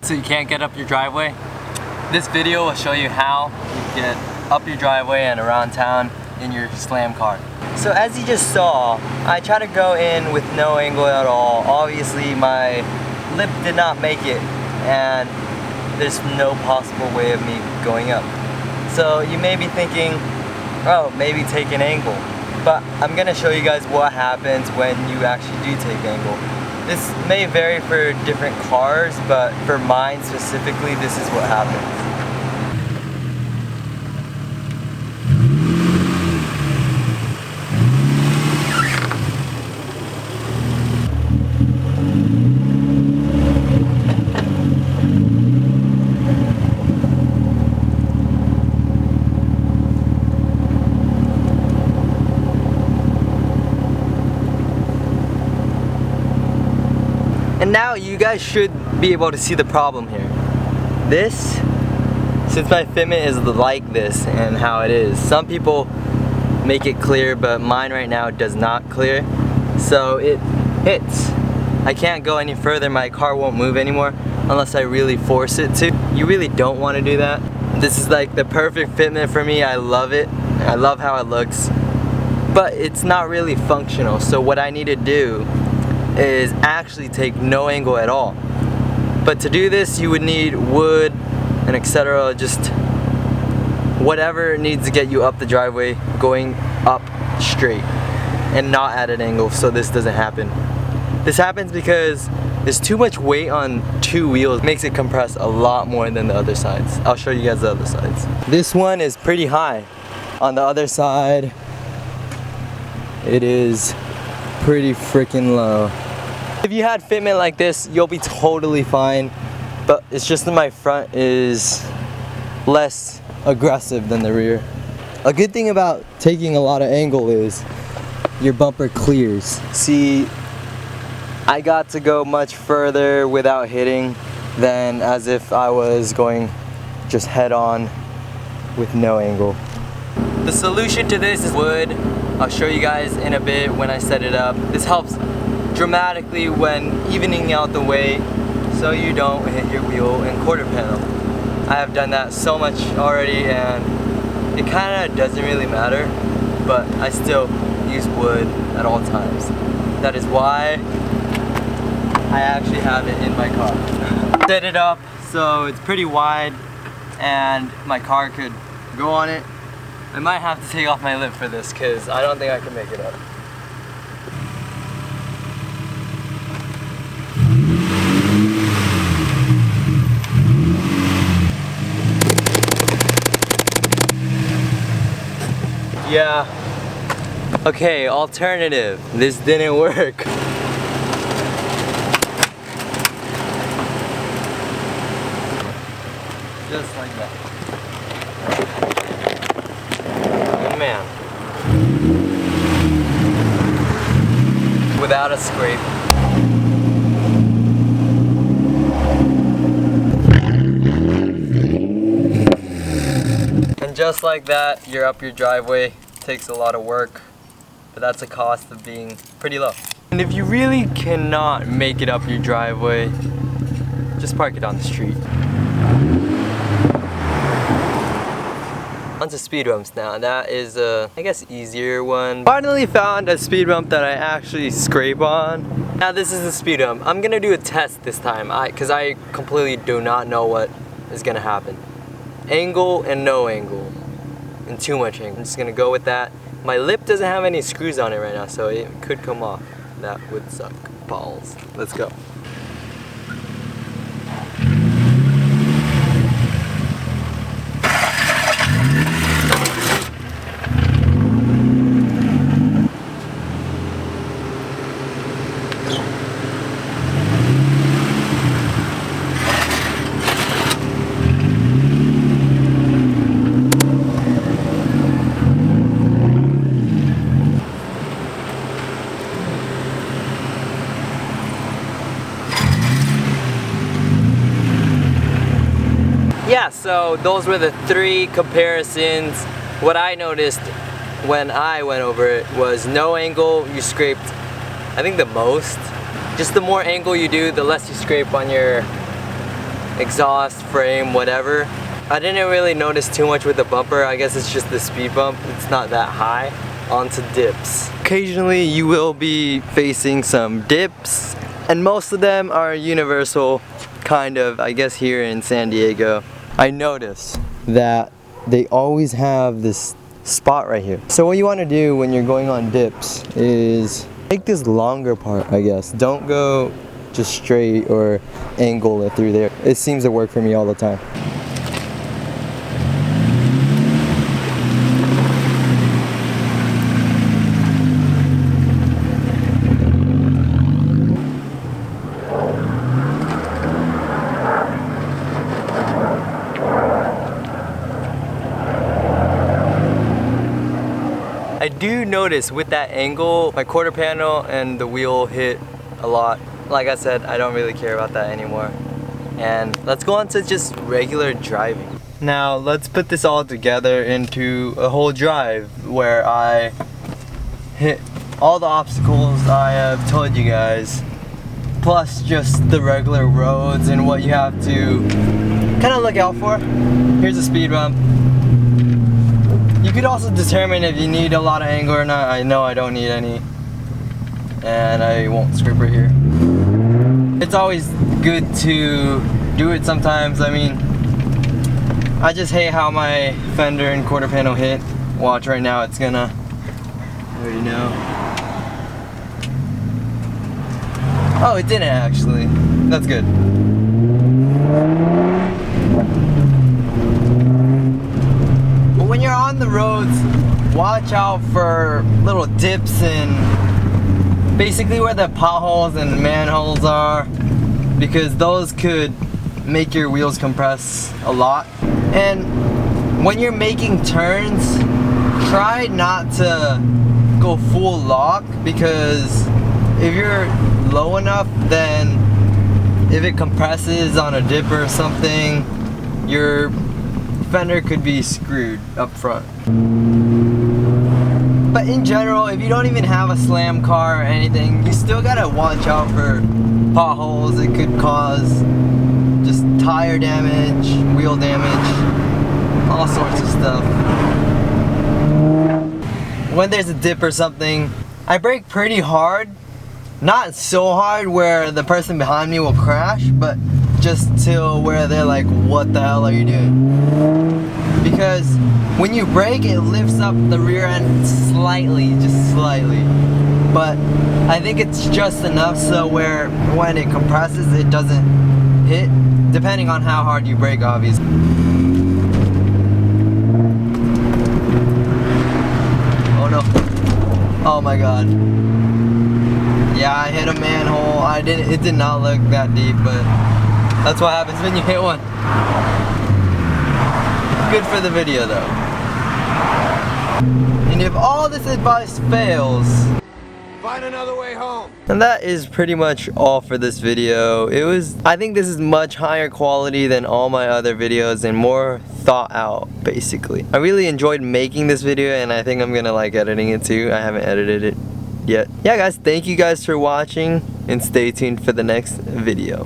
So you can't get up your driveway? This video will show you how you get up your driveway and around town in your slam car. So as you just saw, I tried to go in with no angle at all. Obviously my lip did not make it, and there's no possible way of me going up. So you may be thinking, oh, maybe take an angle. But I'm gonna show you guys what happens when you actually do take angle. This may vary for different cars, but for mine specifically, this is what happens. And now you guys should be able to see the problem here. This, since my fitment is like this and how it is, some people make it clear, but mine right now does not clear. So it hits. I can't go any further, my car won't move anymore unless I really force it to. You really don't want to do that. This is like the perfect fitment for me. I love it. I love how it looks. But it's not really functional. So what I need to do is actually take no angle at all. But to do this, you would need wood and etc. Just whatever needs to get you up the driveway, going up straight and not at an angle, so this doesn't happen. This happens because there's too much weight on two wheels. It makes it compress a lot more than the other sides. I'll show you guys the other sides. This one is pretty high. On the other side, it is pretty freaking low. If you had fitment like this, you'll be totally fine, but it's just that my front is less aggressive than the rear. A good thing about taking a lot of angle is your bumper clears. See, I got to go much further without hitting than as if I was going just head on with no angle. The solution to this is wood. I'll show you guys in a bit when I set it up. This helps dramatically when evening out the weight so you don't hit your wheel and quarter panel. I have done that so much already and it kind of doesn't really matter, but I still use wood at all times. That is why I actually have it in my car. Set it up so it's pretty wide and my car could go on it. I might have to take off my lip for this because I don't think I can make it up. Yeah. Okay, alternative. This didn't work. Just like that. Oh man. Without a scrape. And just like that, you're up your driveway. Takes a lot of work, but that's a cost of being pretty low. And if you really cannot make it up your driveway, just park it on the street. Onto speed bumps now. That is a, I guess, easier one. Finally found a speed bump that I actually scrape on. Now this is a speed bump. I'm gonna do a test this time because I completely do not know what is gonna happen. Angle and no angle. And too much angle. I'm just gonna go with that. My lip doesn't have any screws on it right now, so it could come off. That would suck balls. Let's go. Yeah, so those were the 3 comparisons. What I noticed when I went over it was no angle, you scraped, I think the most. Just the more angle you do, the less you scrape on your exhaust, frame, whatever. I didn't really notice too much with the bumper. I guess it's just the speed bump. It's not that high onto dips. Occasionally you will be facing some dips, and most of them are universal, kind of, I guess here in San Diego. I notice that they always have this spot right here. So what you want to do when you're going on dips is take this longer part, I guess. Don't go just straight or angle it through there. It seems to work for me all the time. I do notice with that angle, my quarter panel and the wheel hit a lot. Like I said, I don't really care about that anymore. And let's go on to just regular driving. Now let's put this all together into a whole drive where I hit all the obstacles I have told you guys, plus just the regular roads and what you have to kind of look out for. Here's a speed bump. You could also determine if you need a lot of angle or not. I know I don't need any, and I won't scrape right here. It's always good to do it sometimes. I mean, I just hate how my fender and quarter panel hit. Watch right now, it's gonna, I already know. Oh, it didn't actually. That's good. When you're on the roads, watch out for little dips and basically where the potholes and manholes are, because those could make your wheels compress a lot. And when you're making turns, try not to go full lock, because if you're low enough, then if it compresses on a dip or something, your fender could be screwed up front. But in general, if you don't even have a slam car or anything, you still gotta watch out for potholes. It could cause just tire damage, wheel damage, all sorts of stuff. When there's a dip or something, I brake pretty hard. Not so hard where the person behind me will crash, but just till where they're like, what the hell are you doing? Because when you brake, it lifts up the rear end slightly, just slightly. But I think it's just enough so where when it compresses, it doesn't hit, depending on how hard you brake, obviously. Oh no. Oh my god. Yeah, I hit a manhole. It did not look that deep, but that's what happens when you hit one. Good for the video though. And if all this advice fails, find another way home. And that is pretty much all for this video. I think this is much higher quality than all my other videos and more thought out, basically. I really enjoyed making this video, and I think I'm gonna like editing it too. I haven't edited it yet. Yeah guys, thank you guys for watching, and stay tuned for the next video.